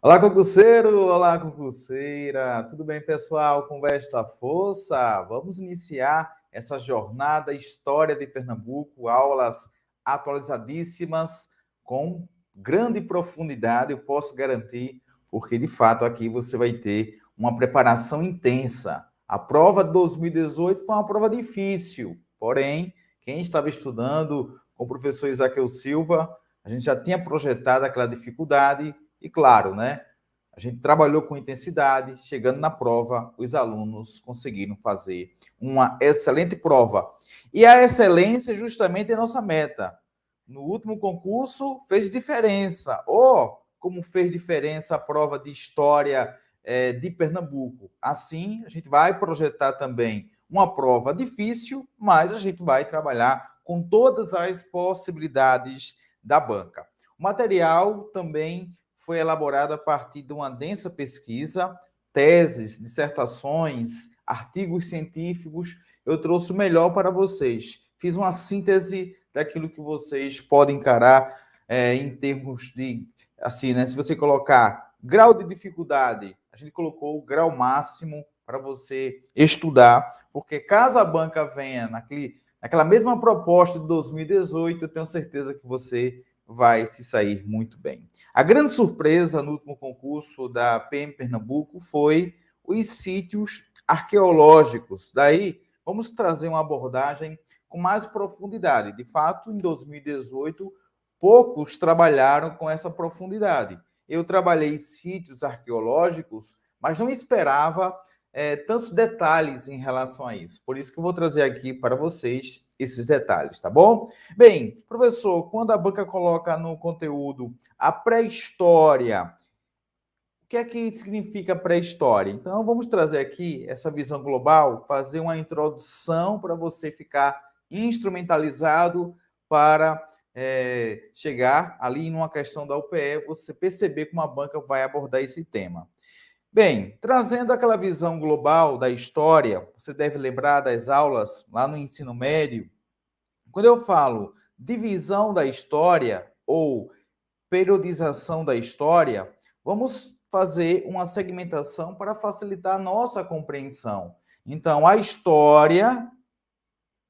Olá, concurseiro! Olá, concurseira! Tudo bem, pessoal? Com esta força, vamos iniciar essa jornada História de Pernambuco, aulas atualizadíssimas, com grande profundidade, eu posso garantir, porque de fato aqui você vai ter uma preparação intensa. A prova de 2018 foi uma prova difícil, porém, quem estava estudando com o professor Isaqueu Silva, a gente já tinha projetado aquela dificuldade. E claro, né? A gente trabalhou com intensidade, chegando na prova, os alunos conseguiram fazer uma excelente prova. E a excelência justamente é a nossa meta. No último concurso fez diferença, ou como fez diferença a prova de História de Pernambuco. Assim, a gente vai projetar também uma prova difícil, mas a gente vai trabalhar com todas as possibilidades da banca. O material também foi elaborado a partir de uma densa pesquisa, teses, dissertações, artigos científicos. Eu trouxe o melhor para vocês. Fiz uma síntese daquilo que vocês podem encarar em termos de, assim, né? Se você colocar grau de dificuldade, a gente colocou o grau máximo para você estudar, porque caso a banca venha naquela mesma proposta de 2018, eu tenho certeza que você vai se sair muito bem. A grande surpresa no último concurso da PM Pernambuco foi os sítios arqueológicos. Daí, vamos trazer uma abordagem com mais profundidade. De fato, em 2018, poucos trabalharam com essa profundidade. Eu trabalhei sítios arqueológicos, mas não esperava tantos detalhes em relação a isso. Por isso que eu vou trazer aqui para vocês esses detalhes, tá bom? Bem, professor, quando a banca coloca no conteúdo a pré-história, o que é que significa pré-história? Então, vamos trazer aqui essa visão global, fazer uma introdução para você ficar instrumentalizado para chegar ali numa questão da UPE, você perceber como a banca vai abordar esse tema. Bem, trazendo aquela visão global da história, você deve lembrar das aulas lá no ensino médio. Quando eu falo divisão da história ou periodização da história, vamos fazer uma segmentação para facilitar a nossa compreensão. Então, a história,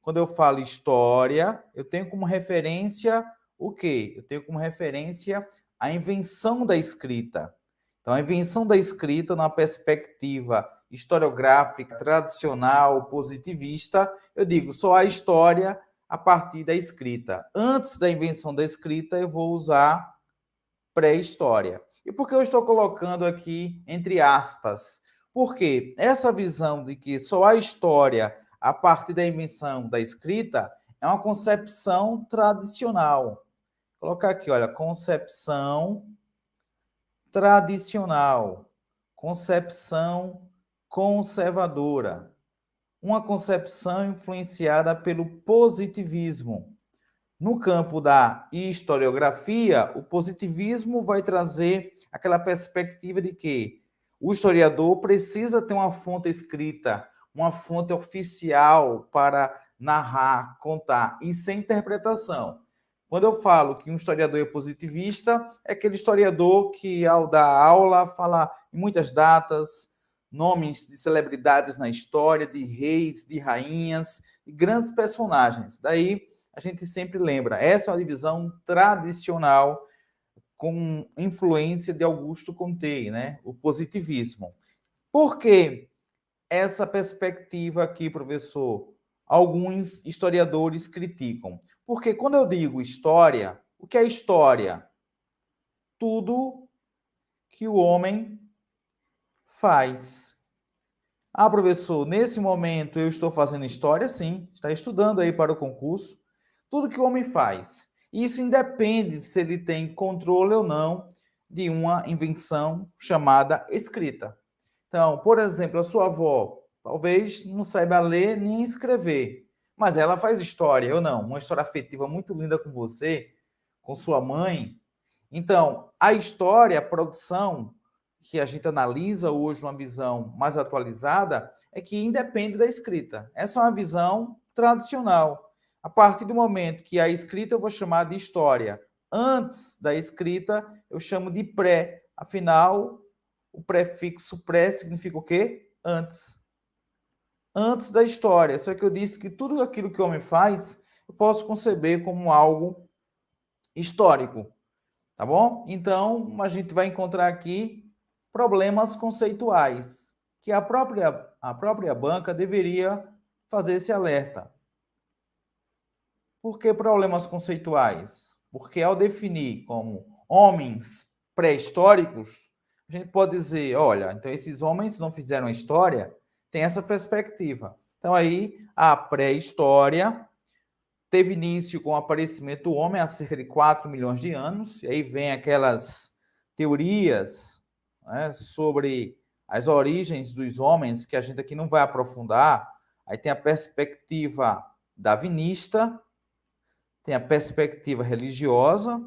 quando eu falo história, eu tenho como referência o quê? Eu tenho como referência a invenção da escrita. Então, a invenção da escrita, na perspectiva historiográfica, tradicional, positivista, eu digo só a história a partir da escrita. Antes da invenção da escrita, eu vou usar pré-história. E por que eu estou colocando aqui entre aspas? Porque essa visão de que só a história a partir da invenção da escrita é uma concepção tradicional. Vou colocar aqui, olha, concepção tradicional, concepção conservadora, uma concepção influenciada pelo positivismo. No campo da historiografia, o positivismo vai trazer aquela perspectiva de que o historiador precisa ter uma fonte escrita, uma fonte oficial para narrar, contar, e sem interpretação. Quando eu falo que um historiador é positivista, é aquele historiador que, ao dar aula, fala em muitas datas, nomes de celebridades na história, de reis, de rainhas, de grandes personagens. Daí, a gente sempre lembra, essa é uma divisão tradicional com influência de Augusto Comte, né? O positivismo. Por que essa perspectiva aqui, professor? Alguns historiadores criticam. Porque quando eu digo história, o que é história? Tudo que o homem faz. Ah, professor, nesse momento eu estou fazendo história? Sim, está estudando aí para o concurso. Tudo que o homem faz. Isso independe se ele tem controle ou não de uma invenção chamada escrita. Então, por exemplo, a sua avó talvez não saiba ler nem escrever, mas ela faz história, eu não. Uma história afetiva muito linda com você, com sua mãe. Então, a história, a produção que a gente analisa hoje uma visão mais atualizada é que independe da escrita. Essa é uma visão tradicional. A partir do momento que a escrita eu vou chamar de história, antes da escrita eu chamo de pré, Afinal, o prefixo pré significa o quê? Antes. Antes da história. Só que eu disse que tudo aquilo que o homem faz, eu posso conceber como algo histórico, tá bom? Então, a gente vai encontrar aqui problemas conceituais, que a própria banca deveria fazer esse alerta. Por que problemas conceituais? Porque ao definir como homens pré-históricos, a gente pode dizer, olha, então esses homens não fizeram a história, tem essa perspectiva. Então aí a pré-história teve início com o aparecimento do homem há cerca de 4 milhões de anos, e aí vem aquelas teorias, né, sobre as origens dos homens, que a gente aqui não vai aprofundar. Aí tem a perspectiva darwinista, tem a perspectiva religiosa,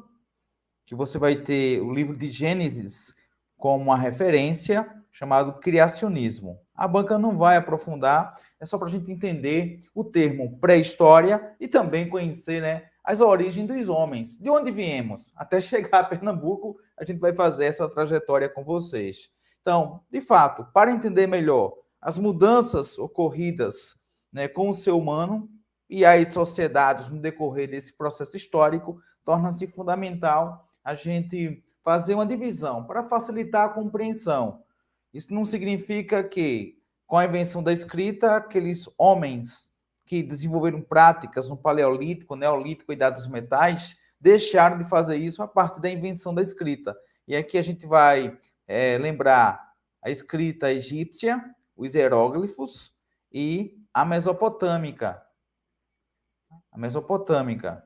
que você vai ter o livro de Gênesis como uma referência, chamado criacionismo. A banca não vai aprofundar, é só para a gente entender o termo pré-história e também conhecer, né, as origens dos homens. De onde viemos? Até chegar a Pernambuco, a gente vai fazer essa trajetória com vocês. Então, de fato, para entender melhor as mudanças ocorridas, né, com o ser humano e as sociedades no decorrer desse processo histórico, torna-se fundamental a gente fazer uma divisão para facilitar a compreensão. Isso não significa que, com a invenção da escrita, aqueles homens que desenvolveram práticas no Paleolítico, Neolítico e Idade dos Metais deixaram de fazer isso a partir da invenção da escrita. E aqui a gente vai lembrar a escrita egípcia, os hieróglifos e a mesopotâmica. A mesopotâmica.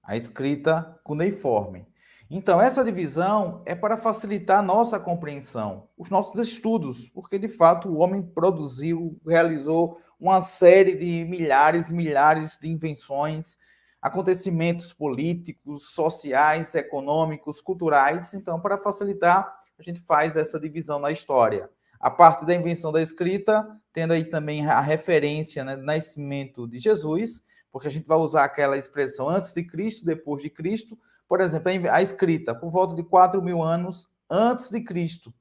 A escrita cuneiforme. Então, essa divisão é para facilitar a nossa compreensão, os nossos estudos, porque, de fato, o homem produziu, realizou uma série de milhares e milhares de invenções, acontecimentos políticos, sociais, econômicos, culturais. Então, para facilitar, a gente faz essa divisão na história. A parte da invenção da escrita, tendo aí também a referência, né, do nascimento de Jesus, porque a gente vai usar aquela expressão antes de Cristo, depois de Cristo. Por exemplo, a escrita, por volta de 4 mil anos antes de Cristo.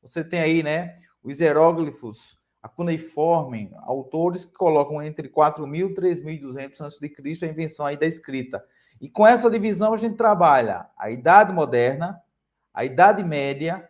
Você tem aí, né, os hieróglifos, a cuneiforme, autores que colocam entre 4.000 e 3.200 antes de Cristo a invenção aí da escrita. E com essa divisão a gente trabalha a Idade Moderna, a Idade Média,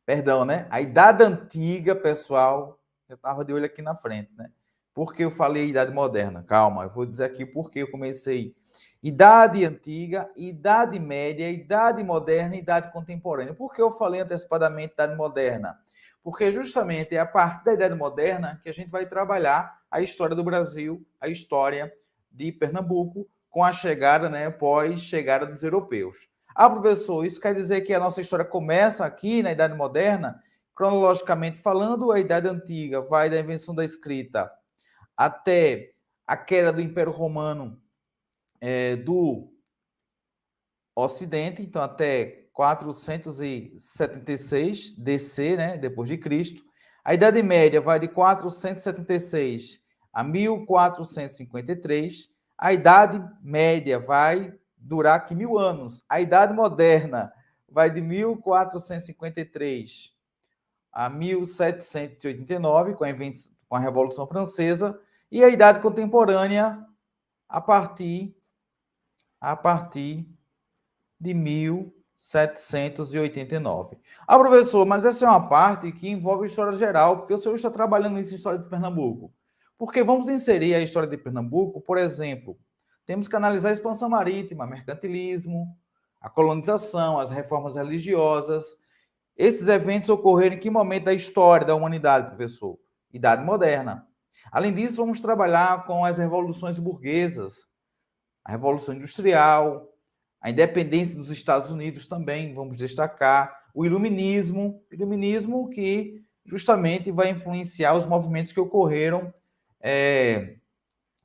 perdão, né, a Idade Antiga, pessoal, eu estava de olho aqui na frente, né? Por que eu falei Idade Moderna? Calma, eu vou dizer aqui porque eu comecei Idade Antiga, Idade Média, Idade Moderna e Idade Contemporânea. Por que eu falei antecipadamente Idade Moderna? Porque justamente é a partir da Idade Moderna que a gente vai trabalhar a história do Brasil, a história de Pernambuco, com a chegada, né, pós-chegada dos europeus. Ah, professor, isso quer dizer que a nossa história começa aqui na Idade Moderna? Cronologicamente falando, a Idade Antiga vai da invenção da escrita até a queda do Império Romano do Ocidente, então até 476 DC, né, depois de Cristo. A Idade Média vai de 476 a 1453. A Idade Média vai durar aqui 1000 anos. A Idade Moderna vai de 1453 a 1789, com a Revolução Francesa. E a Idade Contemporânea a partir de 1789. Ah, professor, mas essa é uma parte que envolve história geral, porque o senhor está trabalhando nisso em história de Pernambuco. Porque vamos inserir a história de Pernambuco, por exemplo, temos que analisar a expansão marítima, mercantilismo, a colonização, as reformas religiosas. Esses eventos ocorreram em que momento da história da humanidade, professor? Idade Moderna. Além disso, vamos trabalhar com as revoluções burguesas, a Revolução Industrial, a independência dos Estados Unidos também, vamos destacar, o iluminismo que justamente vai influenciar os movimentos que ocorreram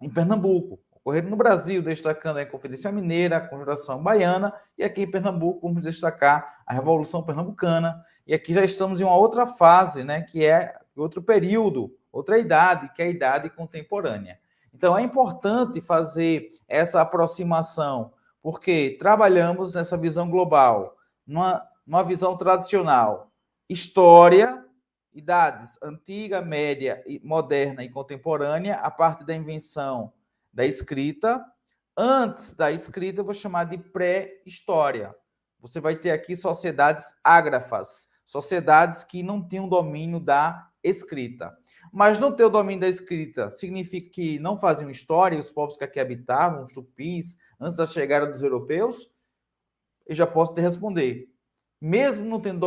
em Pernambuco, ocorreram no Brasil, destacando a Conferência Mineira, a Conjuração Baiana, e aqui em Pernambuco vamos destacar a Revolução Pernambucana, e aqui já estamos em uma outra fase, né, que é outro período, outra idade, que é a idade contemporânea. Então, é importante fazer essa aproximação, porque trabalhamos nessa visão global, uma visão tradicional, história, idades antiga, média, moderna e contemporânea, a partir da invenção da escrita. Antes da escrita, eu vou chamar de pré-história. Você vai ter aqui sociedades ágrafas, sociedades que não tinham domínio da escrita. Mas não ter o domínio da escrita significa que não faziam história, os povos que aqui habitavam, os tupis, antes da chegada dos europeus? Eu já posso te responder. Mesmo não tendo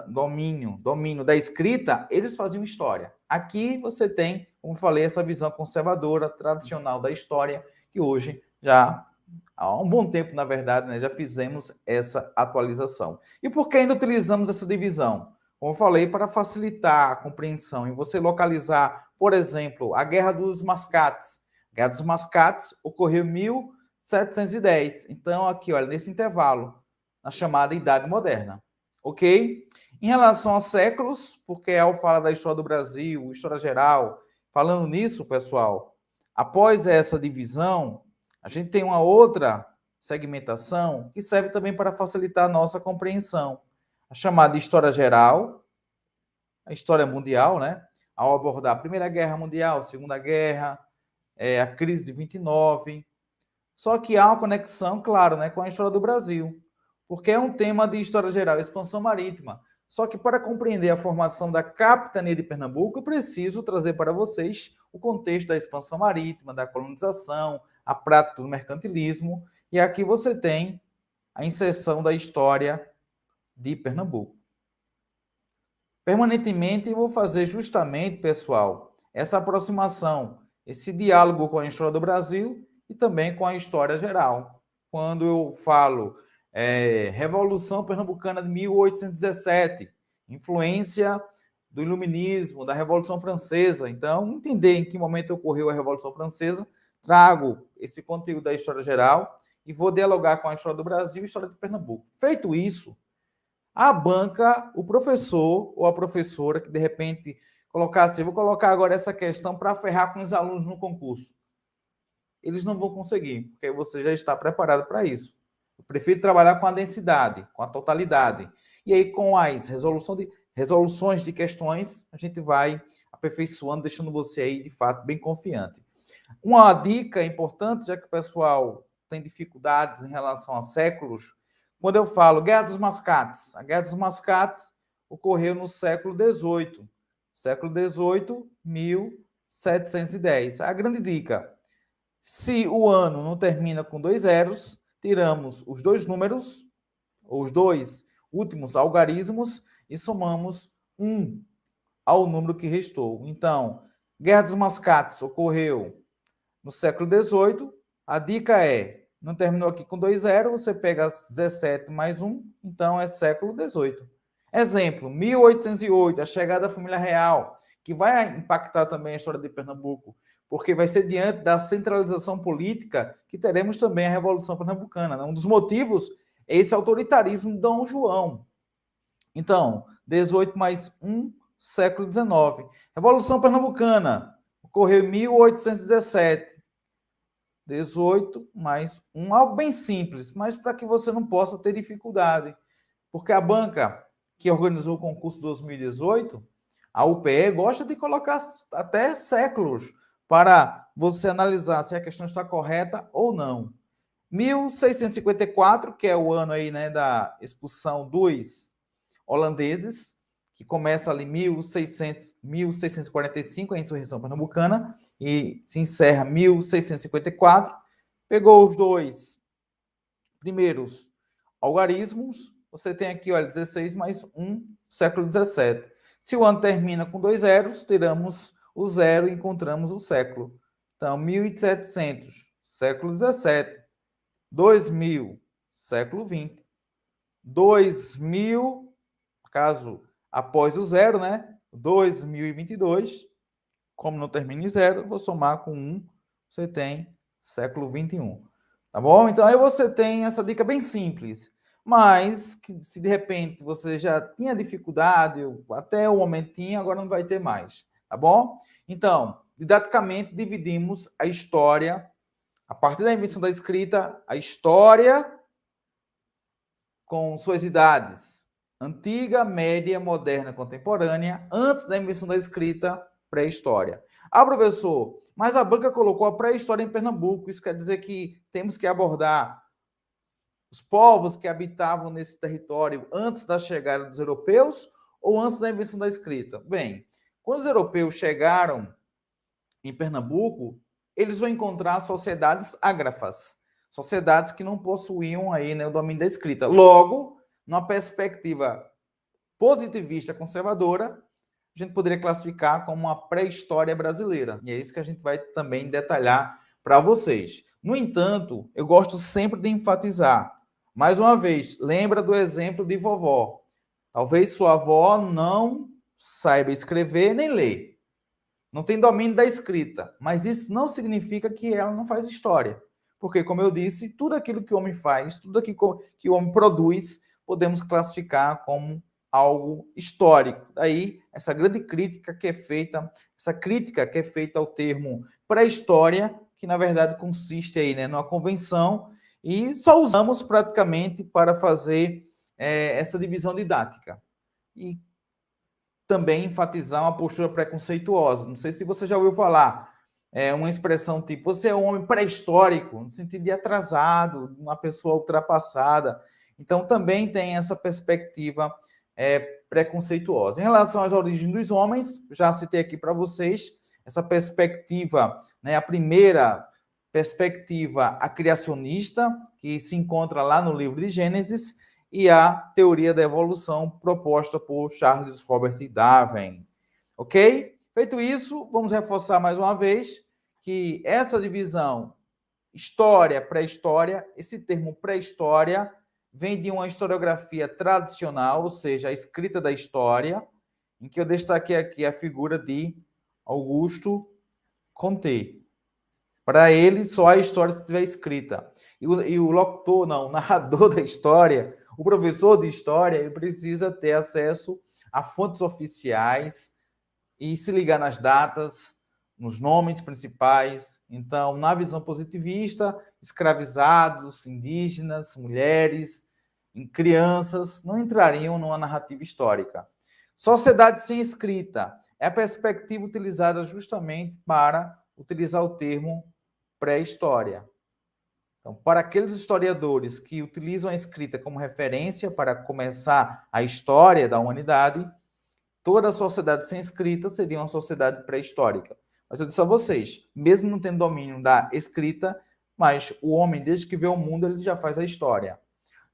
domínio da escrita, eles faziam história. Aqui você tem, como falei, essa visão conservadora, tradicional da história, que hoje já há um bom tempo, na verdade, né, já fizemos essa atualização. E por que ainda utilizamos essa divisão? Como eu falei, para facilitar a compreensão e você localizar, por exemplo, a Guerra dos Mascates. A Guerra dos Mascates ocorreu em 1710. Então, aqui, olha, nesse intervalo, na chamada Idade Moderna. Ok? Em relação a séculos, porque ao falar da história do Brasil, história geral, falando nisso, pessoal, após essa divisão, a gente tem uma outra segmentação que serve também para facilitar a nossa compreensão. A chamada história geral, a história mundial, né? Ao abordar a Primeira Guerra Mundial, a Segunda Guerra, a crise de 29. Só que há uma conexão, claro, né, com a história do Brasil, porque é um tema de história geral, expansão marítima. Só que para compreender a formação da capitania de Pernambuco, eu preciso trazer para vocês o contexto da expansão marítima, da colonização, a prática do mercantilismo, e aqui você tem a inserção da história de Pernambuco. Permanentemente, eu vou fazer justamente, pessoal, essa aproximação, esse diálogo com a história do Brasil e também com a história geral. Quando eu falo Revolução Pernambucana de 1817, influência do Iluminismo, da Revolução Francesa. Então, entender em que momento ocorreu a Revolução Francesa, trago esse conteúdo da história geral e vou dialogar com a história do Brasil e a história de Pernambuco. Feito isso, a banca, o professor ou a professora que de repente colocar assim, vou colocar agora essa questão para ferrar com os alunos no concurso. Eles não vão conseguir, porque você já está preparado para isso. Eu prefiro trabalhar com a densidade, com a totalidade. E aí, com as resoluções de questões, a gente vai aperfeiçoando, deixando você aí, de fato, bem confiante. Uma dica importante, já que o pessoal tem dificuldades em relação a séculos, quando eu falo Guerra dos Mascates, a Guerra dos Mascates ocorreu no século XVIII. Século XVIII, 1710. A grande dica, se o ano não termina com 2 zeros, tiramos os dois números, os dois últimos algarismos, e somamos 1 ao número que restou. Então, Guerra dos Mascates ocorreu no século XVIII. A dica é, não terminou aqui com 2 zeros, você pega 17 mais 1, então é século XVIII. Exemplo, 1808, a chegada da família real, que vai impactar também a história de Pernambuco, porque vai ser diante da centralização política que teremos também a Revolução Pernambucana. Né? Um dos motivos é esse autoritarismo de Dom João. Então, 18 mais 1, século XIX. Revolução Pernambucana ocorreu em 1817. 18 mais 1, algo bem simples, mas para que você não possa ter dificuldade. Porque a banca que organizou o concurso 2018, a UPE, gosta de colocar até séculos para você analisar se a questão está correta ou não. 1654, que é o ano aí, né, da expulsão dos holandeses, que começa ali em 1645, a insurreição pernambucana, e se encerra em 1654. Pegou os dois primeiros algarismos, você tem aqui, olha, 16 mais 1, século 17. Se o ano termina com 2 zeros, tiramos o zero e encontramos o século. Então, 1700, século 17. 2000, século 20. 2000, caso após o zero, né? 2022, como não termina em zero, vou somar com 1, você tem século 21. Tá bom? Então, aí você tem essa dica bem simples. Mas, que se de repente você já tinha dificuldade, até o momento tinha, agora não vai ter mais. Tá bom? Então, didaticamente, dividimos a história, a partir da invenção da escrita, a história com suas idades. antiga, média, moderna, contemporânea, antes da invenção da escrita, pré-história. Ah, professor, mas a banca colocou a pré-história em Pernambuco, isso quer dizer que temos que abordar os povos que habitavam nesse território antes da chegada dos europeus ou antes da invenção da escrita? Bem, quando os europeus chegaram em Pernambuco, eles vão encontrar sociedades ágrafas, sociedades que não possuíam aí, né, o domínio da escrita. Logo, numa perspectiva positivista conservadora, a gente poderia classificar como uma pré-história brasileira. E é isso que a gente vai também detalhar para vocês. No entanto, eu gosto sempre de enfatizar, mais uma vez, lembra do exemplo de vovó. Talvez sua avó não saiba escrever nem ler, não tem domínio da escrita, mas isso não significa que ela não faz história. Porque, como eu disse, tudo aquilo que o homem faz, tudo aquilo que o homem produz, podemos classificar como algo histórico. Daí, essa grande crítica que é feita, ao termo pré-história, que na verdade consiste aí, né, numa convenção, e só usamos praticamente para fazer essa divisão didática. E também enfatizar uma postura preconceituosa. Não sei se você já ouviu falar, uma expressão tipo, você é um homem pré-histórico, no sentido de atrasado, uma pessoa ultrapassada. Então, também tem essa perspectiva preconceituosa. Em relação às origens dos homens, já citei aqui para vocês, essa perspectiva, né, a primeira perspectiva, a criacionista, que se encontra lá no livro de Gênesis, e a teoria da evolução proposta por Charles Robert Darwin. Ok? Feito isso, vamos reforçar mais uma vez que essa divisão história, pré-história, esse termo pré-história vem de uma historiografia tradicional, ou seja, a escrita da história, em que eu destaquei aqui a figura de Augusto Comte. Para ele, só a história se estiver escrita. E o locutor, não, o narrador da história, o professor de história, ele precisa ter acesso a fontes oficiais e se ligar nas datas, nos nomes principais. Então, na visão positivista, escravizados, indígenas, mulheres, crianças não entrariam numa narrativa histórica. Sociedade sem escrita é a perspectiva utilizada justamente para utilizar o termo pré-história. Então, para aqueles historiadores que utilizam a escrita como referência para começar a história da humanidade, toda a sociedade sem escrita seria uma sociedade pré-histórica. Mas eu disse a vocês, mesmo não tendo domínio da escrita, mas o homem, desde que vê o mundo, ele já faz a história.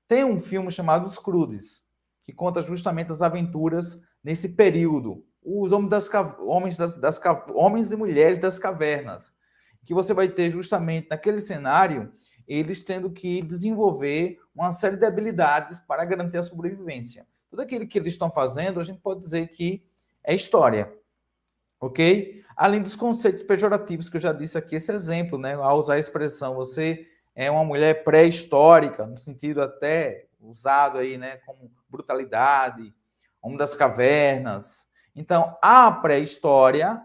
Tem um filme chamado Os Crudes, que conta justamente as aventuras nesse período. Os homens e mulheres das cavernas, que você vai ter justamente naquele cenário, eles tendo que desenvolver uma série de habilidades para garantir a sobrevivência. Tudo aquilo que eles estão fazendo, a gente pode dizer que é história, ok? Além dos conceitos pejorativos que eu já disse aqui, esse exemplo, né? Ao usar a expressão, você é uma mulher pré-histórica, no sentido até usado aí, né? Como brutalidade, homem das cavernas. Então, a pré-história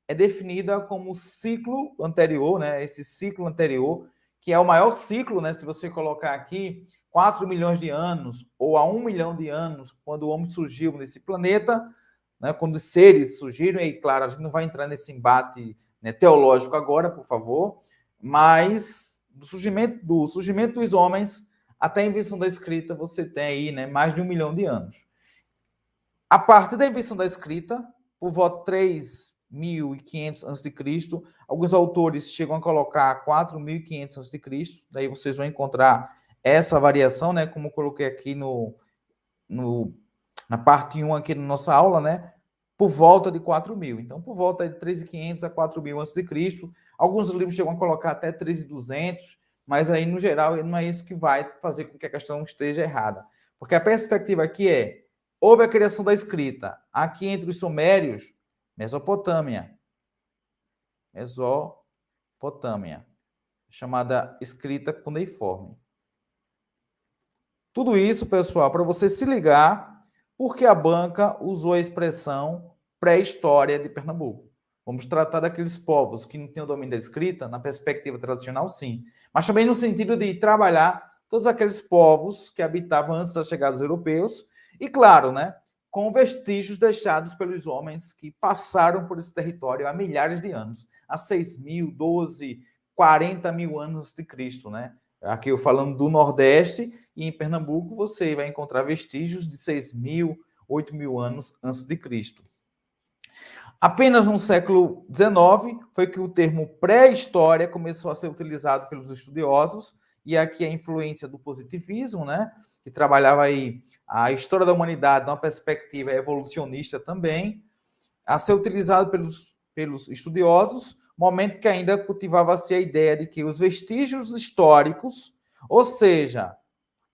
é definida como o ciclo anterior, né? Esse ciclo anterior, que é o maior ciclo, né? Se você colocar aqui 4 milhões de anos ou a 1 milhão de anos, quando o homem surgiu nesse planeta, né? Quando os seres surgiram, e claro, a gente não vai entrar nesse embate, né, teológico agora, por favor, mas do surgimento dos homens até a invenção da escrita, você tem aí, né, mais de 1 milhão de anos. A partir da invenção da escrita, por volta de 3.500 a.C., alguns autores chegam a colocar 4.500 a.C., daí vocês vão encontrar essa variação, né, como eu coloquei aqui na parte 1 aqui na nossa aula, né, por volta de 4.000. Então, por volta de 3.500 a 4.000 a.C., alguns livros chegam a colocar até 3.200, mas aí, no geral, não é isso que vai fazer com que a questão esteja errada. Porque a perspectiva aqui é, houve a criação da escrita. Aqui entre os sumérios, Mesopotâmia, chamada escrita cuneiforme. Tudo isso, pessoal, para você se ligar, porque a banca usou a expressão pré-história de Pernambuco. Vamos tratar daqueles povos que não têm o domínio da escrita, na perspectiva tradicional, sim. Mas também no sentido de trabalhar todos aqueles povos que habitavam antes da chegada dos europeus E claro, né, com vestígios deixados pelos homens que passaram por esse território há milhares de anos, há 6.000, 12, 40 mil anos antes de Cristo, né? Aqui eu falando do Nordeste, e em Pernambuco você vai encontrar vestígios de 6.000, 8.000 anos antes de Cristo. Apenas no século XIX foi que o termo pré-história começou a ser utilizado pelos estudiosos, e aqui a influência do positivismo, né, que trabalhava aí a história da humanidade numa perspectiva evolucionista também, a ser utilizado pelos estudiosos, momento que ainda cultivava-se a ideia de que os vestígios históricos, ou seja,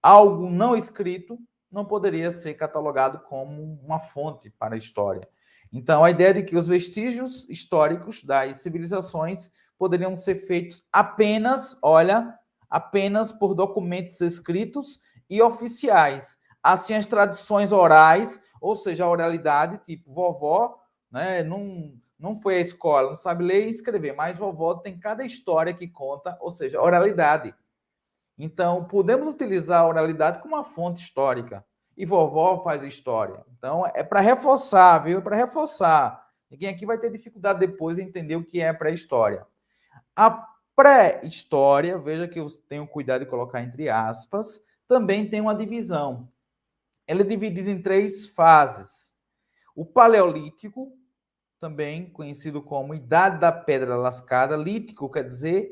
algo não escrito, não poderia ser catalogado como uma fonte para a história. Então, a ideia de que os vestígios históricos das civilizações poderiam ser feitos apenas, olha, apenas por documentos escritos e oficiais. Assim, as tradições orais, ou seja, a oralidade, tipo vovó, né, não foi à escola, não sabe ler e escrever, mas vovó tem cada história que conta, ou seja, oralidade. Então, podemos utilizar a oralidade como uma fonte histórica. E vovó faz história. Então, é para reforçar, viu? É para reforçar. Ninguém aqui vai ter dificuldade depois em entender o que é pré-história. A pré-história, veja que eu tenho cuidado de colocar entre aspas, também tem uma divisão. Ela é dividida em 3 fases. O Paleolítico, também conhecido como Idade da Pedra Lascada, lítico quer dizer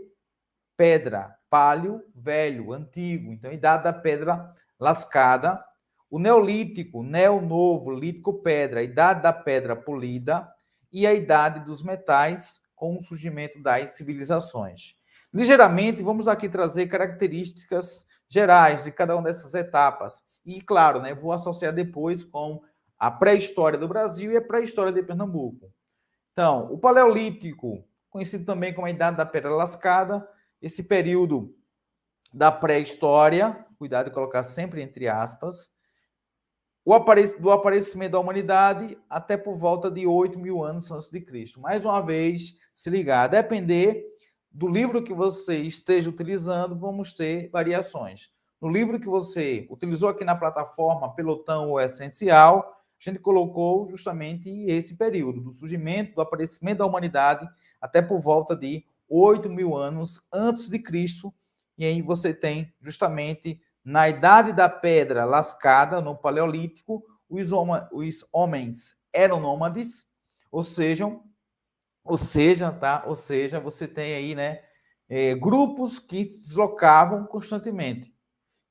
pedra, paleo, velho, antigo. Então, Idade da Pedra Lascada. O Neolítico, Neo Novo, Lítico Pedra, Idade da Pedra Polida. E a Idade dos Metais, com o surgimento das civilizações. Ligeiramente, vamos aqui trazer características gerais de cada uma dessas etapas. E, claro, né, vou associar depois com a pré-história do Brasil e a pré-história de Pernambuco. Então, o Paleolítico, conhecido também como a Idade da Pedra Lascada, esse período da pré-história, cuidado de colocar sempre entre aspas, do aparecimento da humanidade até por volta de 8.000 anos antes de Cristo. Mais uma vez, se ligar, a depender do livro que você esteja utilizando, vamos ter variações. No livro que você utilizou aqui na plataforma Pelotão ou Essencial, a gente colocou justamente esse período, do surgimento, do aparecimento da humanidade até por volta de 8.000 anos antes de Cristo, e aí você tem justamente na Idade da Pedra Lascada, no Paleolítico, os homens eram nômades, ou seja, você tem aí, né, grupos que se deslocavam constantemente.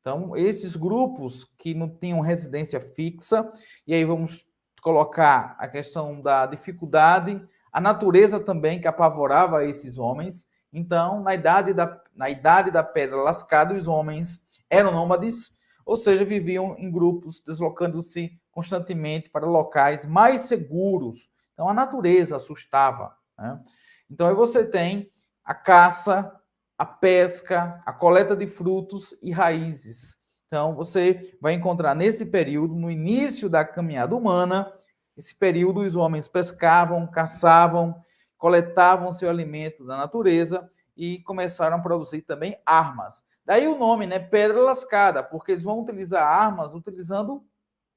Então, esses grupos que não tinham residência fixa, e aí vamos colocar a questão da dificuldade, a natureza também que apavorava esses homens. Então, na idade da Pedra Lascada, os homens eram nômades, ou seja, viviam em grupos, deslocando-se constantemente para locais mais seguros. Então, a natureza assustava, né? Então, aí você tem a caça, a pesca, a coleta de frutos e raízes. Então, você vai encontrar nesse período, no início da caminhada humana, esse período os homens pescavam, caçavam, coletavam seu alimento da natureza e começaram a produzir também armas. Daí o nome, né, pedra lascada, porque eles vão utilizar armas utilizando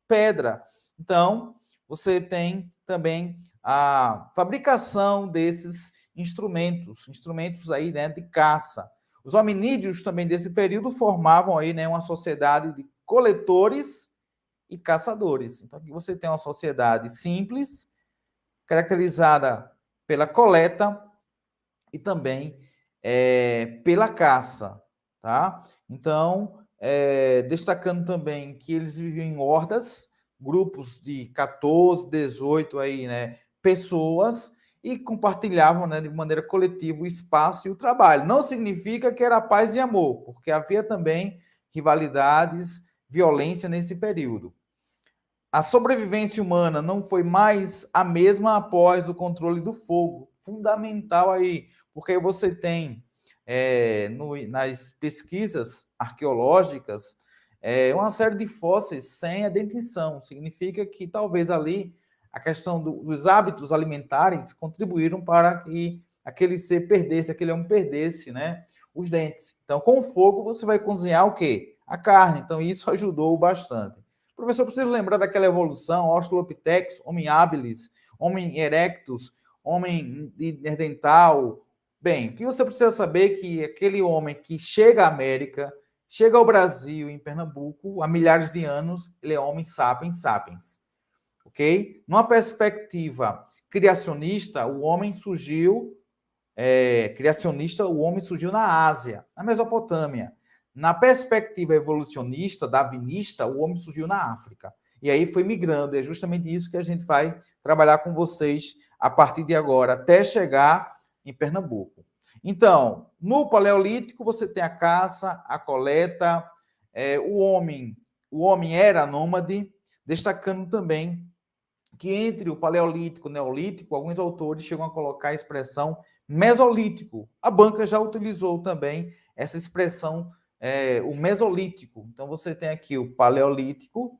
pedra. Então, você tem também a fabricação desses instrumentos aí, né, de caça. Os hominídeos também desse período formavam aí, né, uma sociedade de coletores e caçadores. Então aqui você tem uma sociedade simples, caracterizada pela coleta e também pela caça, tá? Então, destacando também que eles viviam em hordas, grupos de 14, 18 aí, né, pessoas, e compartilhavam, né, de maneira coletiva o espaço e o trabalho. Não significa que era paz e amor, porque havia também rivalidades, violência nesse período. A sobrevivência humana não foi mais a mesma após o controle do fogo. Fundamental aí, porque você tem nas pesquisas arqueológicas uma série de fósseis sem a dentição. Significa que talvez ali a questão dos hábitos alimentares contribuíram para que aquele ser perdesse, aquele homem perdesse, né, os dentes. Então, com o fogo, você vai cozinhar o quê? A carne. Então, isso ajudou bastante. Professor, preciso lembrar daquela evolução, Australopithecus, Homo habilis, Homo erectus, Homem Neandertal. Bem, o que você precisa saber é que aquele homem que chega à América, chega ao Brasil, em Pernambuco, há milhares de anos, ele é Homo sapiens sapiens. Ok? Numa perspectiva criacionista, o homem surgiu na Ásia, na Mesopotâmia. Na perspectiva evolucionista, darwinista, o homem surgiu na África. E aí foi migrando. É justamente isso que a gente vai trabalhar com vocês a partir de agora, até chegar em Pernambuco. Então, no Paleolítico, você tem a caça, a coleta, o homem era nômade, destacando também que entre o Paleolítico e o Neolítico, alguns autores chegam a colocar a expressão Mesolítico. A banca já utilizou também essa expressão, o Mesolítico. Então, você tem aqui o Paleolítico,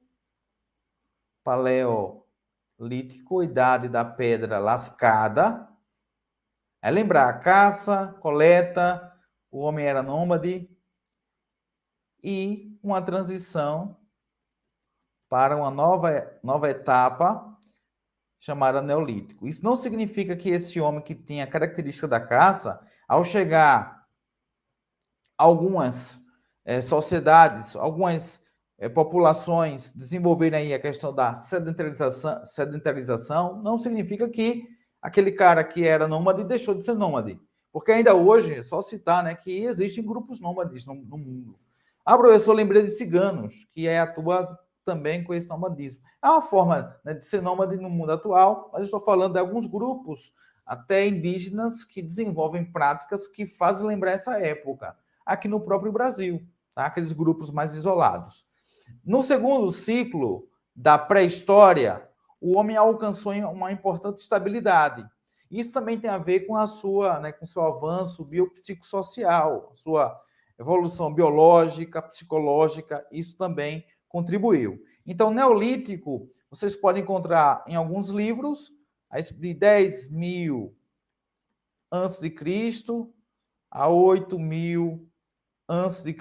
Idade da Pedra Lascada. É lembrar, caça, coleta, o homem era nômade e uma transição para uma nova etapa chamada Neolítico. Isso não significa que esse homem que tem a característica da caça, ao chegar algumas sociedades, algumas populações desenvolverem aí a questão da sedentarização, não significa que aquele cara que era nômade deixou de ser nômade. Porque ainda hoje, é só citar, né, que existem grupos nômades no mundo. Ah, professor, eu lembrei de ciganos, que atua também com esse nomadismo. É uma forma, né, de ser nômade no mundo atual, mas eu estou falando de alguns grupos, até indígenas, que desenvolvem práticas que fazem lembrar essa época, aqui no próprio Brasil, tá? Aqueles grupos mais isolados. No segundo ciclo da pré-história, o homem alcançou uma importante estabilidade. Isso também tem a ver com a sua, né, com o seu avanço biopsicossocial, sua evolução biológica, psicológica, isso também contribuiu. Então, Neolítico, vocês podem encontrar em alguns livros, de 10.000 a.C. a 8.000 a.C.,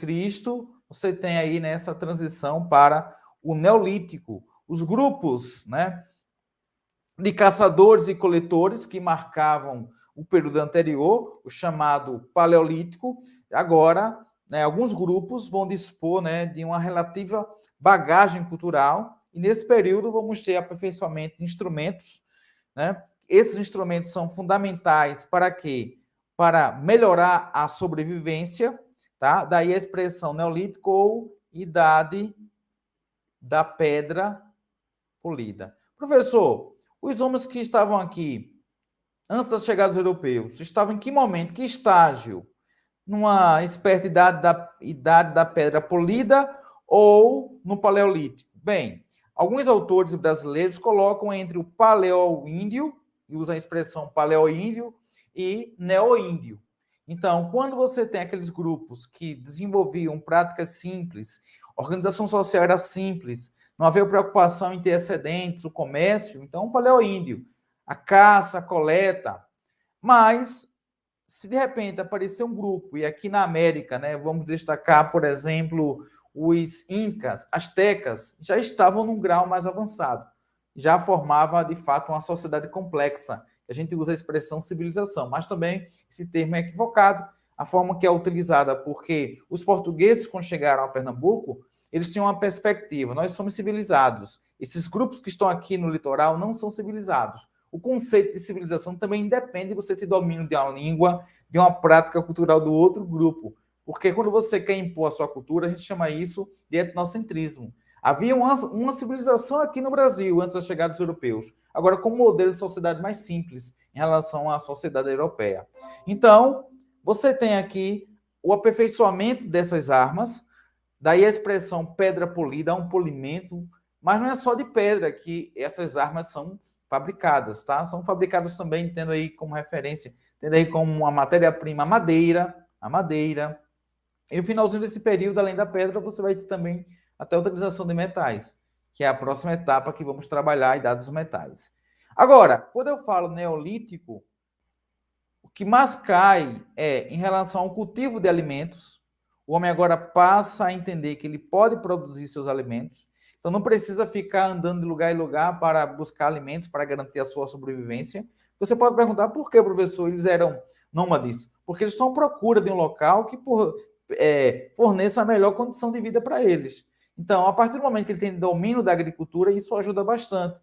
você tem aí nessa transição para o Neolítico. Os grupos, né, de caçadores e coletores que marcavam o período anterior, o chamado Paleolítico, agora, né, alguns grupos vão dispor, né, de uma relativa bagagem cultural, e nesse período vamos ter aperfeiçoamento de instrumentos, né? Esses instrumentos são fundamentais para quê? Para melhorar a sobrevivência, tá? Daí a expressão Neolítico ou Idade da Pedra Polida. Professor, os homens que estavam aqui antes da chegada dos europeus estavam em que momento, que estágio? Numa espécie de idade da Pedra Polida ou no Paleolítico? Bem, alguns autores brasileiros colocam entre o Paleoíndio, e usam a expressão Paleoíndio, e Neoíndio. Então, quando você tem aqueles grupos que desenvolviam práticas simples, a organização social era simples, não havia preocupação em ter excedentes, o comércio, então o Paleoíndio, a caça, a coleta. Mas, se de repente aparecer um grupo, e aqui na América, né, vamos destacar, por exemplo, os incas, astecas, já estavam num grau mais avançado, já formava, de fato, uma sociedade complexa. A gente usa a expressão civilização, mas também esse termo é equivocado, a forma que é utilizada, porque os portugueses, quando chegaram a Pernambuco, eles tinham uma perspectiva, nós somos civilizados. Esses grupos que estão aqui no litoral não são civilizados. O conceito de civilização também depende de você ter domínio de uma língua, de uma prática cultural do outro grupo. Porque quando você quer impor a sua cultura, a gente chama isso de etnocentrismo. Havia uma civilização aqui no Brasil antes da chegada dos europeus, agora com um modelo de sociedade mais simples em relação à sociedade europeia. Então, você tem aqui o aperfeiçoamento dessas armas, daí a expressão pedra polida é um polimento, mas não é só de pedra que essas armas são fabricadas, tá? São fabricadas também, tendo aí como referência, tendo aí como uma matéria-prima a madeira. E no finalzinho desse período, além da pedra, você vai ter também até a utilização de metais, que é a próxima etapa que vamos trabalhar, a idade dos metais. Agora, quando eu falo neolítico, o que mais cai é em relação ao cultivo de alimentos. O homem agora passa a entender que ele pode produzir seus alimentos. Então, não precisa ficar andando de lugar em lugar para buscar alimentos, para garantir a sua sobrevivência. Você pode perguntar por que, professor, eles eram nômades? Porque eles estão à procura de um local que forneça a melhor condição de vida para eles. Então, a partir do momento que ele tem domínio da agricultura, isso ajuda bastante.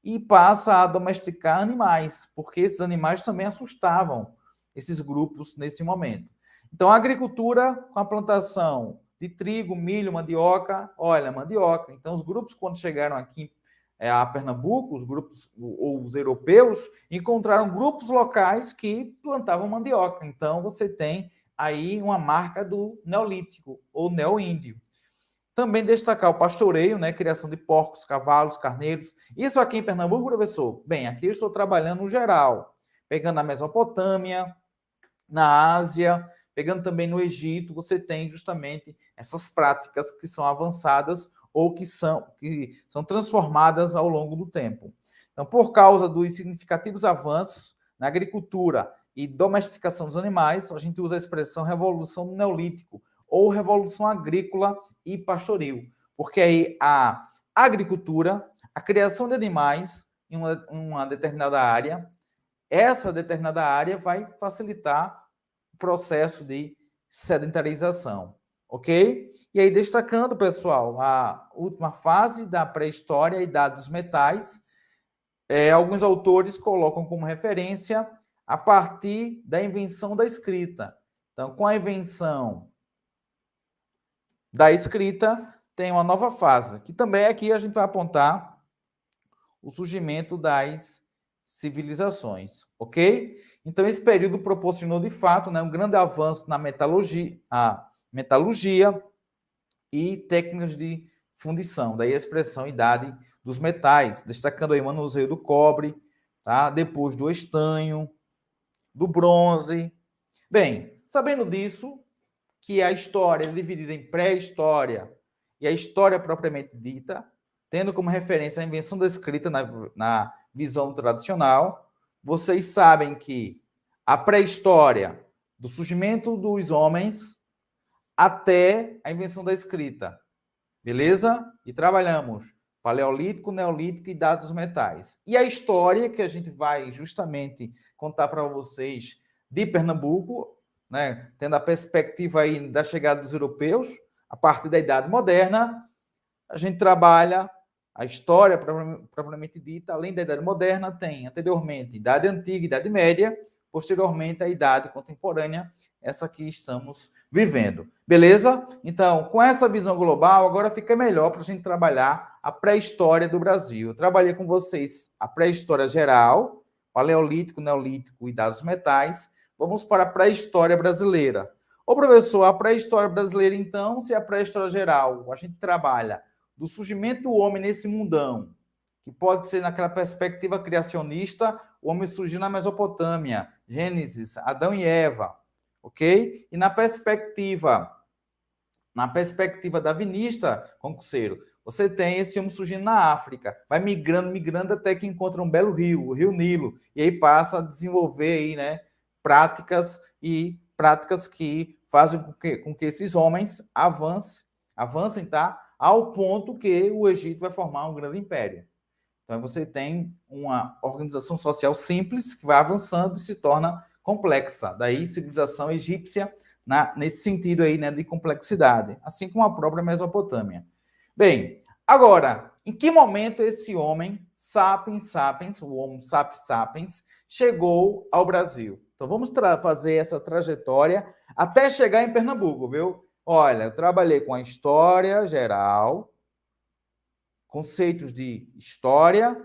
E passa a domesticar animais, porque esses animais também assustavam esses grupos nesse momento. Então, a agricultura com a plantação de trigo, milho, mandioca, olha, mandioca. Então, os grupos, quando chegaram aqui a Pernambuco, os grupos, ou os europeus, encontraram grupos locais que plantavam mandioca. Então, você tem aí uma marca do Neolítico, ou Neoíndio. Também destacar o pastoreio, né, criação de porcos, cavalos, carneiros. Isso aqui em Pernambuco, professor? Bem, aqui eu estou trabalhando no geral, pegando na Mesopotâmia, na Ásia, pegando também no Egito, você tem justamente essas práticas que são avançadas ou que são transformadas ao longo do tempo. Então, por causa dos significativos avanços na agricultura e domesticação dos animais, a gente usa a expressão revolução do Neolítico ou revolução agrícola e pastoril, porque aí a agricultura, a criação de animais em uma determinada área, essa determinada área vai facilitar o processo de sedentarização, ok? E aí, destacando, pessoal, a última fase da pré-história, a idade dos metais, alguns autores colocam como referência a partir da invenção da escrita. Então, com a invenção da escrita, tem uma nova fase, que também aqui a gente vai apontar o surgimento das civilizações, ok? Então, esse período proporcionou, de fato, né, um grande avanço na metalurgia e técnicas de fundição, daí a expressão idade dos metais, destacando aí o manuseio do cobre, tá? Depois do estanho, do bronze. Bem, sabendo disso, que a história é dividida em pré-história e a história propriamente dita, tendo como referência a invenção da escrita na visão tradicional, vocês sabem que a pré-história, do surgimento dos homens até a invenção da escrita, beleza? E trabalhamos paleolítico, neolítico e idade dos metais. E a história que a gente vai justamente contar para vocês de Pernambuco, né, tendo a perspectiva aí da chegada dos europeus, a partir da Idade Moderna, a gente trabalha a história propriamente dita, além da Idade Moderna, tem anteriormente Idade Antiga, Idade Média, posteriormente a Idade Contemporânea, essa que estamos vivendo. Beleza? Então, com essa visão global, agora fica melhor para a gente trabalhar a pré-história do Brasil. Eu trabalhei com vocês a pré-história geral, paleolítico, neolítico e idade dos metais. Vamos para a pré-história brasileira. Ô, professor, a pré-história brasileira, então, se a pré-história geral, a gente trabalha do surgimento do homem nesse mundão, que pode ser naquela perspectiva criacionista, o homem surgiu na Mesopotâmia, Gênesis, Adão e Eva, ok? E na perspectiva darwinista, concurseiro, você tem esse homem surgindo na África, vai migrando até que encontra um belo rio, o Rio Nilo, e aí passa a desenvolver aí, né, práticas que fazem com que esses homens avancem, tá? Ao ponto que o Egito vai formar um grande império. Então, você tem uma organização social simples que vai avançando e se torna complexa. Daí, civilização egípcia, nesse sentido aí, né, de complexidade, assim como a própria Mesopotâmia. Bem, agora, em que momento esse homem, sapiens, o Homo sapiens, chegou ao Brasil? Então, vamos fazer essa trajetória até chegar em Pernambuco, viu? Olha, eu trabalhei com a história geral, conceitos de história,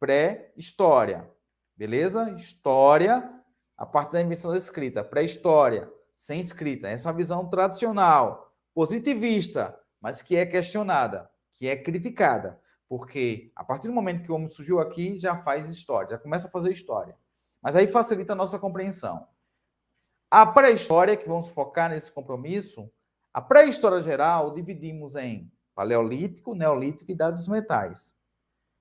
pré-história, beleza? História, a partir da invenção da escrita, pré-história, sem escrita. Essa é a visão tradicional, positivista, mas que é questionada, que é criticada, porque a partir do momento que o homem surgiu aqui, já faz história, já começa a fazer história. Mas aí facilita a nossa compreensão. A pré-história, que vamos focar nesse compromisso, a pré-história geral dividimos em paleolítico, neolítico e idade dos metais.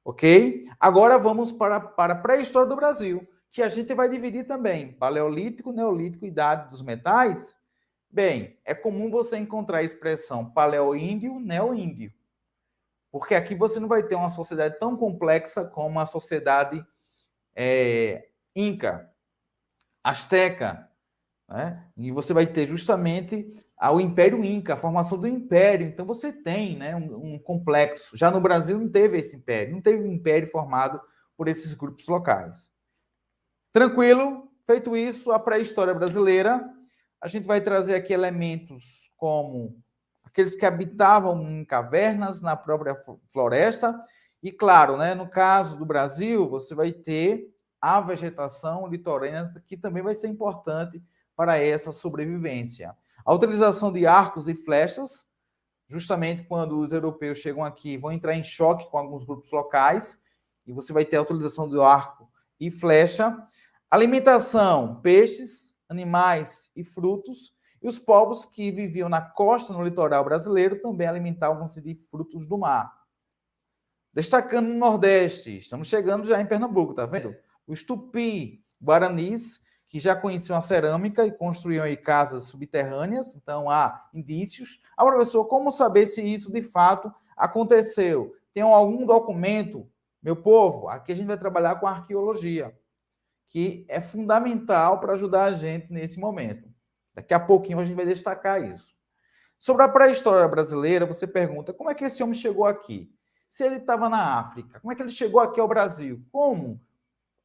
Ok? Agora vamos para a pré-história do Brasil, que a gente vai dividir também paleolítico, neolítico e idade dos metais. Bem, é comum você encontrar a expressão paleoíndio, neoíndio. Porque aqui você não vai ter uma sociedade tão complexa como a sociedade Inca, Azteca, né? E você vai ter justamente o Império Inca, a formação do Império. Então você tem, né, um complexo. Já no Brasil não teve esse império, não teve um império formado por esses grupos locais. Tranquilo? Feito isso, a pré-história brasileira, a gente vai trazer aqui elementos como aqueles que habitavam em cavernas na própria floresta. E claro, né, no caso do Brasil, você vai ter a vegetação litorânea, que também vai ser importante para essa sobrevivência. A utilização de arcos e flechas, justamente quando os europeus chegam aqui, vão entrar em choque com alguns grupos locais, e você vai ter a utilização do arco e flecha. Alimentação, peixes, animais e frutos. E os povos que viviam na costa, no litoral brasileiro, também alimentavam-se de frutos do mar. Destacando no Nordeste, estamos chegando já em Pernambuco, tá vendo? Os Tupi, Guaranis, que já conheciam a cerâmica e construíam aí casas subterrâneas, então há indícios. Ah, professor, como saber se isso de fato aconteceu? Tem algum documento? Meu povo, aqui a gente vai trabalhar com arqueologia, que é fundamental para ajudar a gente nesse momento. Daqui a pouquinho a gente vai destacar isso. Sobre a pré-história brasileira, você pergunta, como é que esse homem chegou aqui? Se ele estava na África, como é que ele chegou aqui ao Brasil? Como? O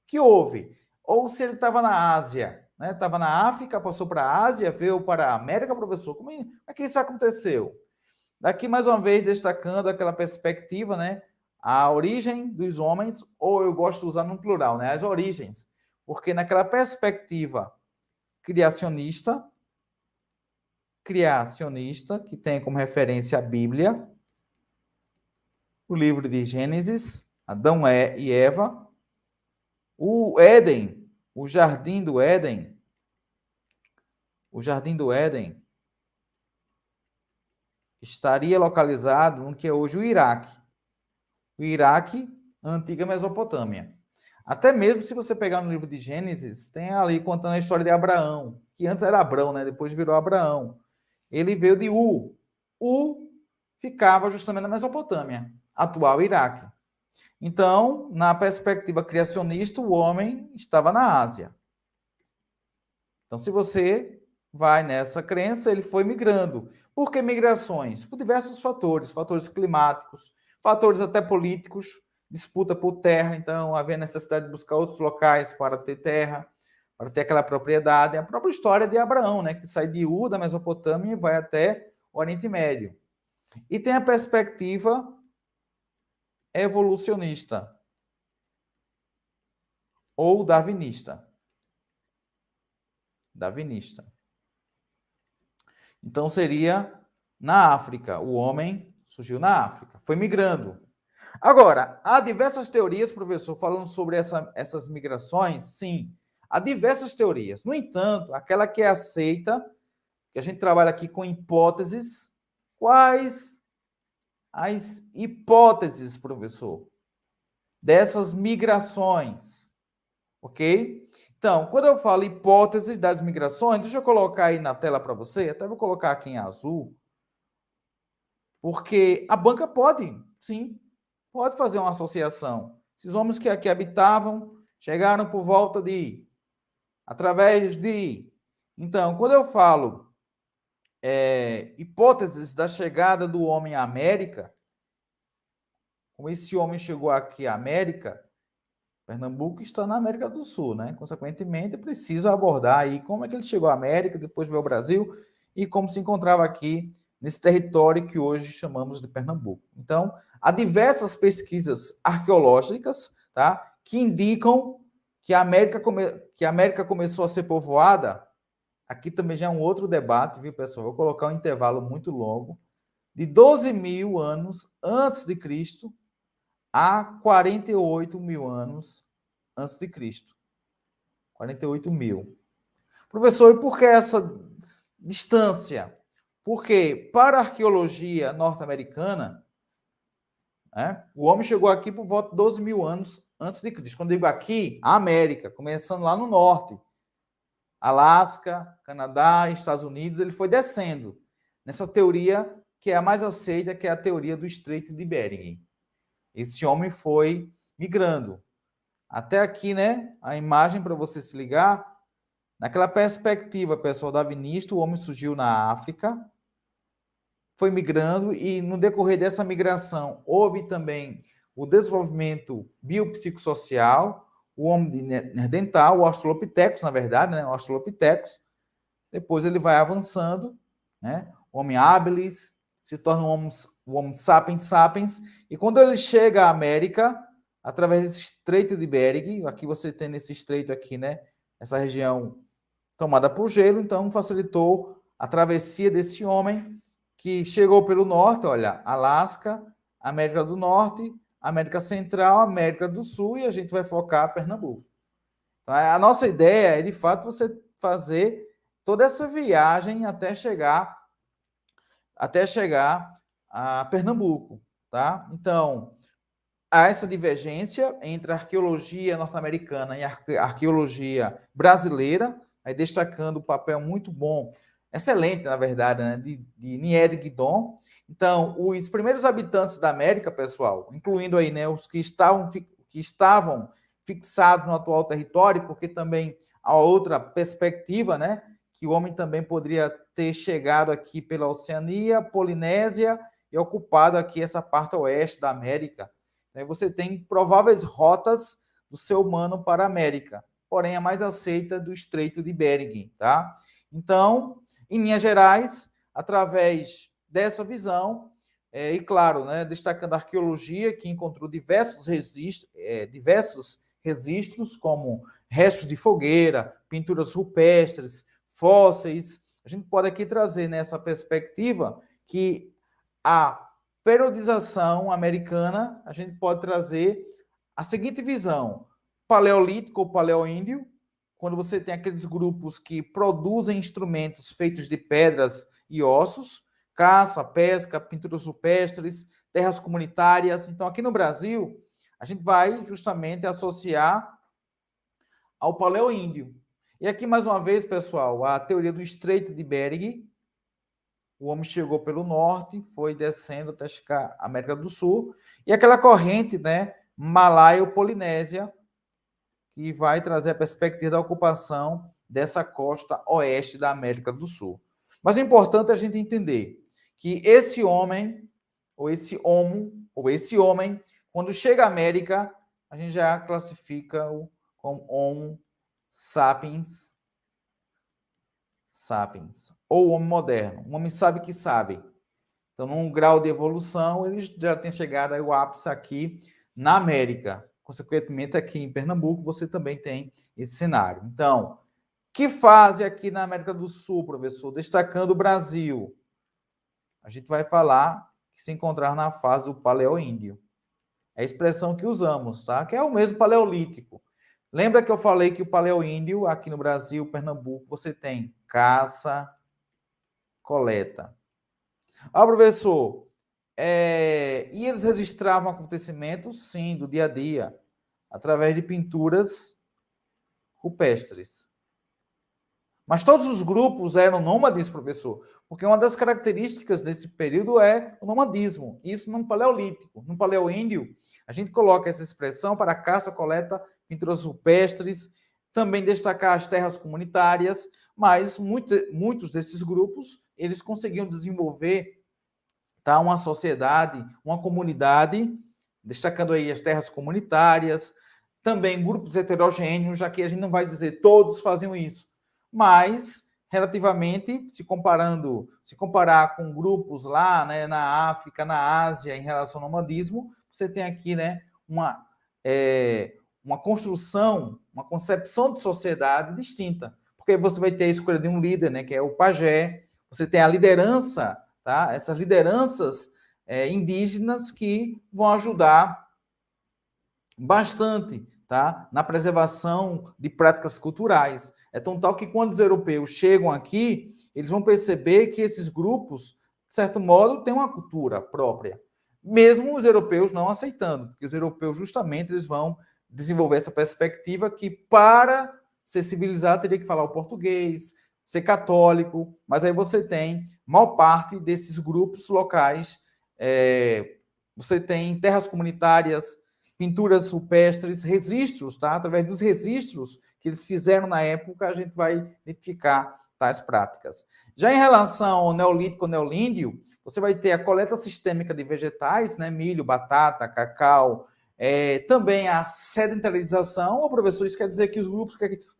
que houve? Ou se ele estava na Ásia, né? Estava na África, passou para a Ásia, veio para a América, professor. Como é que isso aconteceu? Daqui, mais uma vez, destacando aquela perspectiva, né? A origem dos homens, ou eu gosto de usar no plural, né? As origens. Porque naquela perspectiva criacionista, que tem como referência a Bíblia, o livro de Gênesis, Adão e Eva, o Éden, o Jardim do Éden, estaria localizado no que é hoje o Iraque. O Iraque, a antiga Mesopotâmia. Até mesmo se você pegar no livro de Gênesis, tem ali contando a história de Abraão, que antes era Abrão, né? Depois virou Abraão. Ele veio de U. U ficava justamente na Mesopotâmia, atual Iraque. Então, na perspectiva criacionista, o homem estava na Ásia. Então, se você vai nessa crença, ele foi migrando. Por que migrações? Por diversos fatores, fatores climáticos, fatores até políticos, disputa por terra, então havia necessidade de buscar outros locais para ter terra, para ter aquela propriedade. A própria história de Abraão, né, que sai de Ur, da Mesopotâmia, e vai até o Oriente Médio. E tem a perspectiva evolucionista ou darwinista. Então seria na África. O homem surgiu na África, foi migrando. Agora, há diversas teorias, professor, falando sobre essas migrações. Sim, há diversas teorias. No entanto, aquela que é aceita, que a gente trabalha aqui com hipóteses. Quais as hipóteses, professor, dessas migrações? Ok? Então, quando eu falo hipóteses das migrações, deixa eu colocar aí na tela para você, até vou colocar aqui em azul, porque a banca pode, sim, pode fazer uma associação. Esses homens que aqui habitavam chegaram por volta de, através de. Então, quando eu falo hipóteses da chegada do homem à América, como esse homem chegou aqui à América, Pernambuco está na América do Sul, né? Consequentemente, é preciso abordar aí como é que ele chegou à América, depois veio ao Brasil e como se encontrava aqui nesse território que hoje chamamos de Pernambuco. Então, há diversas pesquisas arqueológicas, tá, que indicam que a América começou a ser povoada. Aqui também já é um outro debate, viu, pessoal? Vou colocar um intervalo muito longo, de 12 mil anos antes de Cristo a 48 mil anos antes de Cristo. 48 mil. Professor, e por que essa distância? Porque para a arqueologia norte-americana, né, o homem chegou aqui por volta de 12 mil anos antes de Cristo. Quando eu digo aqui, a América, começando lá no norte, Alasca, Canadá, Estados Unidos, ele foi descendo nessa teoria que é a mais aceita, que é a teoria do Estreito de Bering. Esse homem foi migrando. Até aqui, né, a imagem para você se ligar. Naquela perspectiva, pessoal, darwinista, o homem surgiu na África, foi migrando e no decorrer dessa migração houve também o desenvolvimento biopsicossocial, o homem de Neandertal, o Australopithecus, na verdade, né, o Australopithecus. Depois ele vai avançando, né, o homem habilis, se torna o homo sapiens sapiens, e quando ele chega à América, através desse estreito de Bering, aqui você tem nesse estreito aqui, né, essa região tomada por gelo, então facilitou a travessia desse homem que chegou pelo norte, olha, Alasca, América do Norte, América Central, América do Sul, e a gente vai focar Pernambuco. Então, a nossa ideia é, de fato, você fazer toda essa viagem até chegar a Pernambuco, tá? Então, há essa divergência entre a arqueologia norte-americana e a arqueologia brasileira, aí destacando o papel muito bom, excelente, na verdade, né, de Nied Guidon. Então, os primeiros habitantes da América, pessoal, incluindo aí, né, os que estavam fixados no atual território, porque também há outra perspectiva, né, que o homem também poderia ter chegado aqui pela Oceania, Polinésia e ocupado aqui essa parte oeste da América. Você tem prováveis rotas do ser humano para a América, porém a mais aceita do Estreito de Bering, tá? Então, em linhas gerais, através dessa visão, e claro, né, destacando a arqueologia, que encontrou diversos registros, como restos de fogueira, pinturas rupestres, fósseis. A gente pode aqui trazer nessa perspectiva que a periodização americana, a gente pode trazer a seguinte visão: paleolítico ou paleoíndio, quando você tem aqueles grupos que produzem instrumentos feitos de pedras e ossos, caça, pesca, pinturas rupestres, terras comunitárias. Então, aqui no Brasil, a gente vai justamente associar ao paleoíndio. E aqui, mais uma vez, pessoal, a teoria do Estreito de Bering. O homem chegou pelo norte, foi descendo até chegar à América do Sul, e aquela corrente, né, malaio-polinésia, que vai trazer a perspectiva da ocupação dessa costa oeste da América do Sul. Mas é importante a gente entender que esse homem, ou esse homem, quando chega à América, a gente já classifica-o como Homo sapiens sapiens, ou o homem moderno. Um homem sabe que sabe. Então, num grau de evolução, ele já tem chegado ao ápice aqui na América. Consequentemente, aqui em Pernambuco, você também tem esse cenário. Então, que fase aqui na América do Sul, professor? Destacando o Brasil. A gente vai falar que se encontrar na fase do Paleoíndio. É a expressão que usamos, tá? Que é o mesmo Paleolítico. Lembra que eu falei que o Paleoíndio, aqui no Brasil, Pernambuco, você tem caça, coleta. Ah, professor, e eles registravam acontecimentos, sim, do dia a dia, através de pinturas rupestres. Mas todos os grupos eram nômades, professor, porque uma das características desse período é o nomadismo, isso no Paleolítico. No Paleoíndio, a gente coloca essa expressão para caça, coleta, pinturas rupestres, também destacar as terras comunitárias, mas muitos desses grupos, eles conseguiam desenvolver, tá, uma sociedade, uma comunidade, destacando aí as terras comunitárias, também grupos heterogêneos, já que a gente não vai dizer todos faziam isso, mas relativamente, se comparar com grupos lá, né, na África, na Ásia, em relação ao nomadismo, você tem aqui, né, uma construção, uma concepção de sociedade distinta, porque você vai ter a escolha de um líder, né, que é o pajé, você tem a liderança, tá? Essas lideranças indígenas que vão ajudar bastante, tá, na preservação de práticas culturais. É tão tal que quando os europeus chegam aqui, eles vão perceber que esses grupos, de certo modo, têm uma cultura própria, mesmo os europeus não aceitando, porque os europeus justamente eles vão desenvolver essa perspectiva que para ser civilizado teria que falar o português, ser católico, mas aí você tem maior parte desses grupos locais, você tem terras comunitárias, pinturas rupestres, registros, tá? Através dos registros que eles fizeram na época, a gente vai identificar tais práticas. Já em relação ao neolítico neolíndio, você vai ter a coleta sistêmica de vegetais, né? Milho, batata, cacau, também a sedentarização. Ô, professor, isso quer dizer que os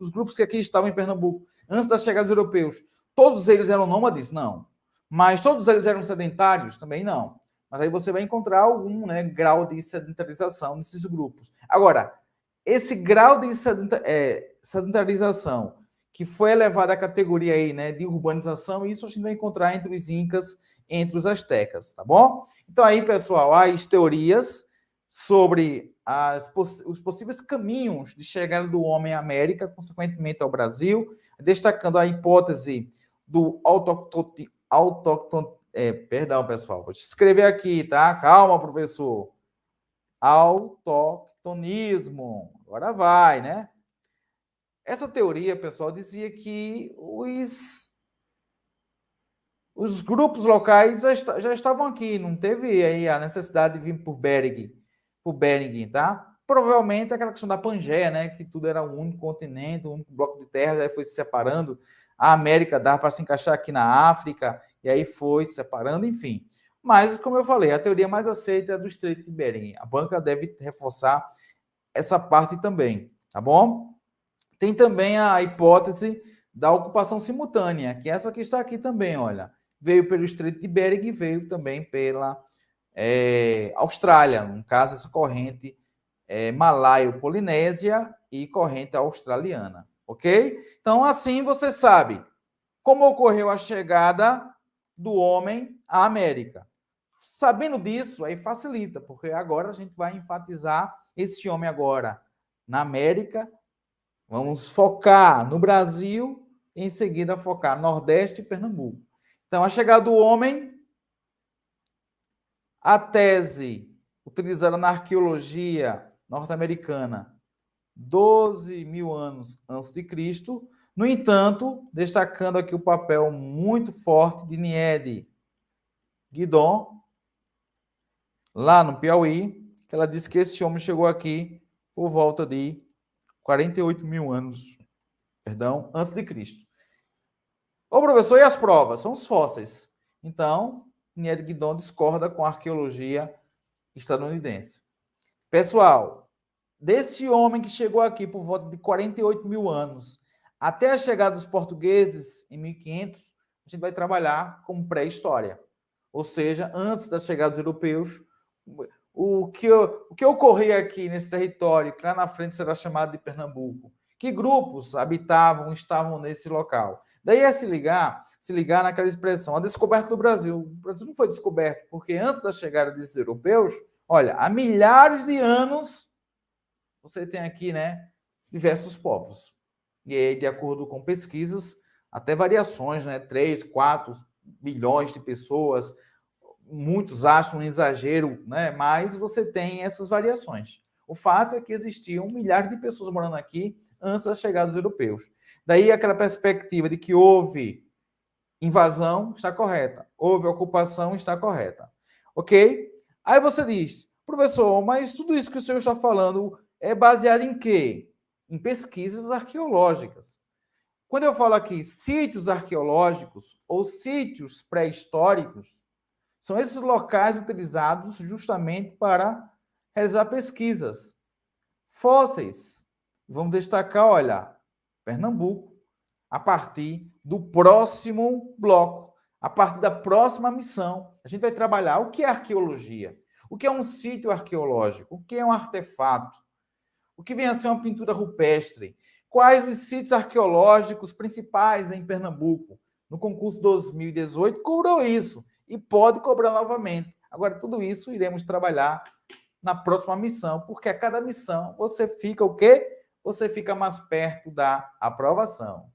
grupos que aqui estavam em Pernambuco, antes da chegada dos europeus, todos eles eram nômades? Não. Mas todos eles eram sedentários? Também não. Mas aí você vai encontrar algum, né, grau de sedentarização nesses grupos. Agora, esse grau de sedentarização que foi elevado à categoria aí, né, de urbanização, isso a gente vai encontrar entre os incas, entre os astecas, tá bom? Então aí, pessoal, as teorias sobre os possíveis caminhos de chegada do homem à América, consequentemente ao Brasil, destacando a hipótese do perdão, pessoal, vou te escrever aqui, tá? Calma, professor. Autoctonismo. Agora vai, né? Essa teoria, pessoal, dizia que os grupos locais já estavam aqui, não teve aí a necessidade de vir por Bering, tá? Provavelmente aquela questão da Pangeia, né? Que tudo era um único continente, um único bloco de terra, aí foi se separando. A América dava para se encaixar aqui na África, e aí foi se separando, enfim. Mas, como eu falei, a teoria mais aceita é do Estreito de Bering. A banca deve reforçar essa parte também, tá bom? Tem também a hipótese da ocupação simultânea, que é essa que está aqui também, olha. Veio pelo Estreito de Bering e veio também pela Austrália, no caso, essa corrente malaio-polinésia e corrente australiana, ok? Então, assim você sabe como ocorreu a chegada do homem à América. Sabendo disso, aí facilita, porque agora a gente vai enfatizar esse homem agora na América. Vamos focar no Brasil e em seguida focar Nordeste e Pernambuco. Então, a chegada do homem, a tese utilizada na arqueologia norte-americana, 12 mil anos antes de Cristo. No entanto, destacando aqui o papel muito forte de Niede Guidon, lá no Piauí, que ela disse que esse homem chegou aqui por volta de 48 mil anos, antes de Cristo. Ô, professor, e as provas? São os fósseis. Então, Niede Guidon discorda com a arqueologia estadunidense. Pessoal, desse homem que chegou aqui por volta de 48 mil anos, até a chegada dos portugueses em 1500, a gente vai trabalhar como pré-história. Ou seja, antes da chegada dos europeus, o que ocorria aqui nesse território, que lá na frente será chamado de Pernambuco, que grupos habitavam, estavam nesse local. Daí é se ligar naquela expressão, a descoberta do Brasil. O Brasil não foi descoberto, porque antes da chegada desses europeus, olha, há milhares de anos, você tem aqui, né, diversos povos. E aí, de acordo com pesquisas, até variações, né, 3, 4 bilhões de pessoas, muitos acham um exagero, né, mas você tem essas variações. O fato é que existiam milhares de pessoas morando aqui antes da chegada dos europeus. Daí aquela perspectiva de que houve invasão está correta, houve ocupação está correta, ok? Aí você diz, professor, mas tudo isso que o senhor está falando é baseado em quê? Em pesquisas arqueológicas. Quando eu falo aqui sítios arqueológicos ou sítios pré-históricos, são esses locais utilizados justamente para realizar pesquisas. Fósseis. Vamos destacar, olha, Pernambuco, a partir do próximo bloco, a partir da próxima missão. A gente vai trabalhar o que é arqueologia, o que é um sítio arqueológico, o que é um artefato, o que vem a ser uma pintura rupestre, quais os sítios arqueológicos principais em Pernambuco. No concurso 2018 cobrou isso e pode cobrar novamente. Agora, tudo isso iremos trabalhar na próxima missão, porque a cada missão você fica o quê? Você fica mais perto da aprovação.